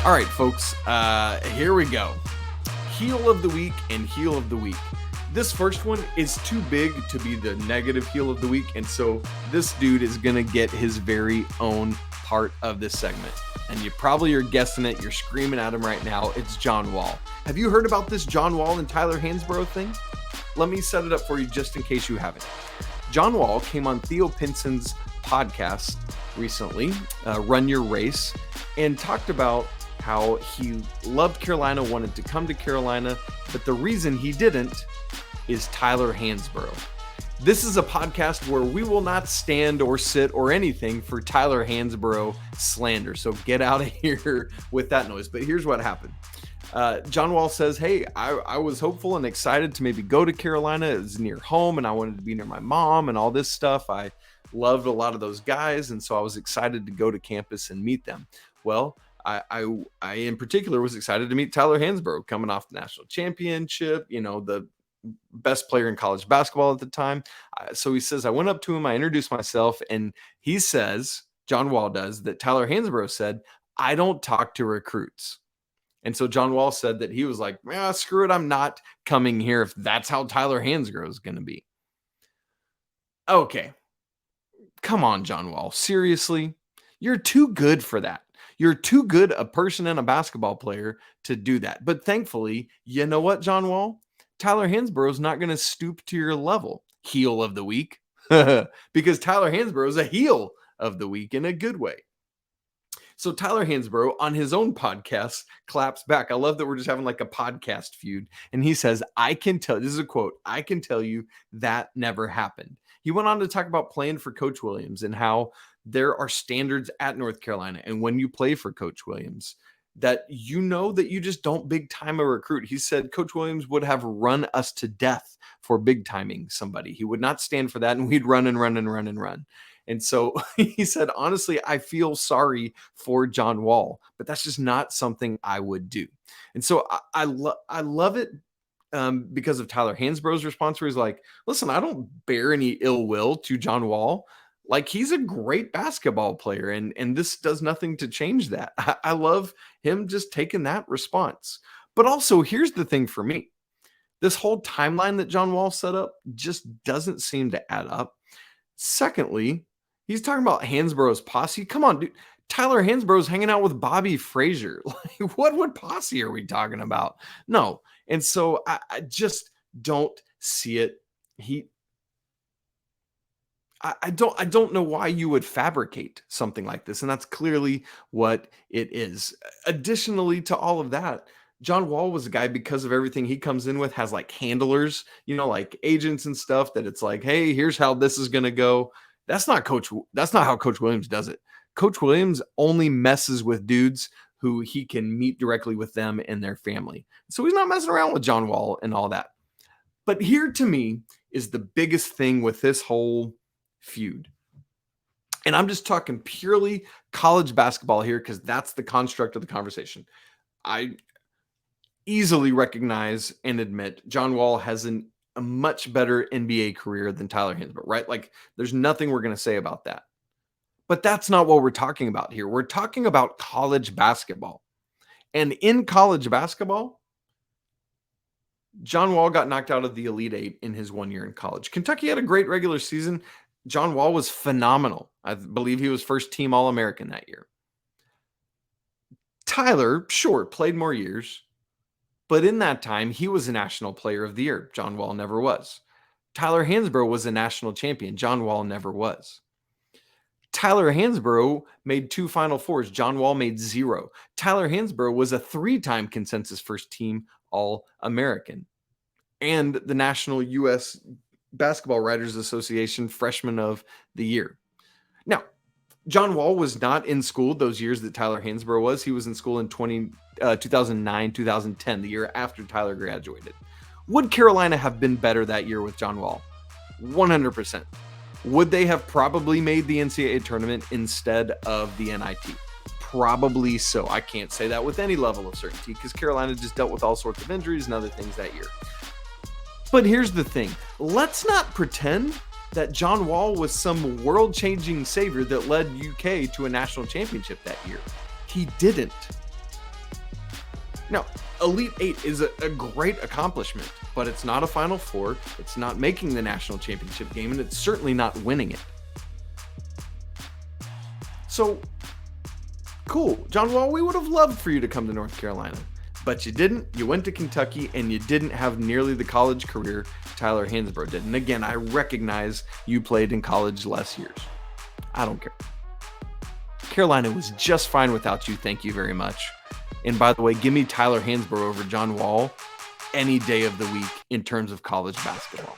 All right, folks, here we go. Heel of the week and heel of the week. This first one is too big to be the negative heel of the week, and so this dude is going to get his very own part of this segment. And you probably are guessing it. You're screaming at him right now. It's John Wall. Have you heard about this John Wall and Tyler Hansbrough thing? Let me set it up for you just in case you haven't. John Wall came on Theo Pinson's podcast recently, Run Your Race, and talked about how he loved Carolina, wanted to come to Carolina, but the reason he didn't is Tyler Hansbrough. This is a podcast where we will not stand or sit or anything for Tyler Hansbrough slander. So get out of here with that noise. But here's what happened. John Wall says, hey, I was hopeful and excited to maybe go to Carolina. It was near home and I wanted to be near my mom and all this stuff. I loved a lot of those guys. And so I was excited to go to campus and meet them. Well, I in particular was excited to meet Tyler Hansbrough coming off the national championship, the best player in college basketball at the time. So he says, I went up to him, I introduced myself, and he says, John Wall does, that Tyler Hansbrough said, I don't talk to recruits. And so John Wall said that he was like, screw it, I'm not coming here if that's how Tyler Hansbrough is going to be. Okay. Come on, John Wall. Seriously? You're too good for that. You're too good a person and a basketball player to do that. But thankfully, you know what, John Wall? Tyler Hansbrough is not going to stoop to your level. Heel of the week. Because Tyler Hansbrough is a heel of the week in a good way. So Tyler Hansbrough on his own podcast claps back. I love that we're just having like a podcast feud. And he says, I can tell, this is a quote, I can tell you that never happened. He went on to talk about playing for Coach Williams and how there are standards at North Carolina. And when you play for Coach Williams, that you know that you just don't big time a recruit. He said Coach Williams would have run us to death for big timing somebody. He would not stand for that. And we'd run and run and run and run. And so he said, honestly, I feel sorry for John Wall, but that's just not something I would do. And so I love it because of Tyler Hansbrough's response where he's like, listen, I don't bear any ill will to John Wall. Like, he's a great basketball player, and this does nothing to change that. I love him just taking that response. But also, here's the thing for me. This whole timeline that John Wall set up just doesn't seem to add up. Secondly, he's talking about Hansbrough's posse. Come on, dude. Tyler Hansbrough's hanging out with Bobby Frazier. Like, what posse are we talking about? No. And so I just don't see it. I don't know why you would fabricate something like this. And that's clearly what it is. Additionally to all of that, John Wall was a guy, because of everything he comes in with, has like handlers, like agents and stuff, that it's like, hey, here's how this is going to go. That's not how Coach Williams does it. Coach Williams only messes with dudes who he can meet directly with them and their family. So he's not messing around with John Wall and all that. But here to me is the biggest thing with this whole feud. And I'm just talking purely college basketball here because that's the construct of the conversation. I easily recognize and admit John Wall has a much better NBA career than Tyler Hansbrough, right? Like, there's nothing we're going to say about that. But that's not what we're talking about here. We're talking about college basketball. And in college basketball, John Wall got knocked out of the Elite Eight in his 1 year in college. Kentucky had a great regular season. John Wall was phenomenal. I believe he was first team All-American that year. Tyler, sure, played more years, but in that time, he was a National Player of the Year. John Wall never was. Tyler Hansbrough was a national champion. John Wall never was. Tyler Hansbrough made 2 Final Fours. John Wall made 0. Tyler Hansbrough was a 3-time consensus first team All-American and the National U.S. Basketball Writers Association Freshman of the Year. Now, John Wall was not in school those years that Tyler Hansbrough was. He was in school in 2009, 2010, the year after Tyler graduated. Would Carolina have been better that year with John Wall? 100%. Would they have probably made the NCAA tournament instead of the NIT? Probably so. I can't say that with any level of certainty because Carolina just dealt with all sorts of injuries and other things that year. But here's the thing. Let's not pretend that John Wall was some world-changing savior that led UK to a national championship that year. He didn't. Now, Elite Eight is a great accomplishment, but it's not a Final Four. It's not making the national championship game, and it's certainly not winning it. So, cool. John Wall, we would have loved for you to come to North Carolina, but you didn't. You went to Kentucky, and you didn't have nearly the college career Tyler Hansbrough did. And again, I recognize you played in college less years. I don't care. Carolina was just fine without you. Thank you very much. And by the way, give me Tyler Hansbrough over John Wall any day of the week in terms of college basketball.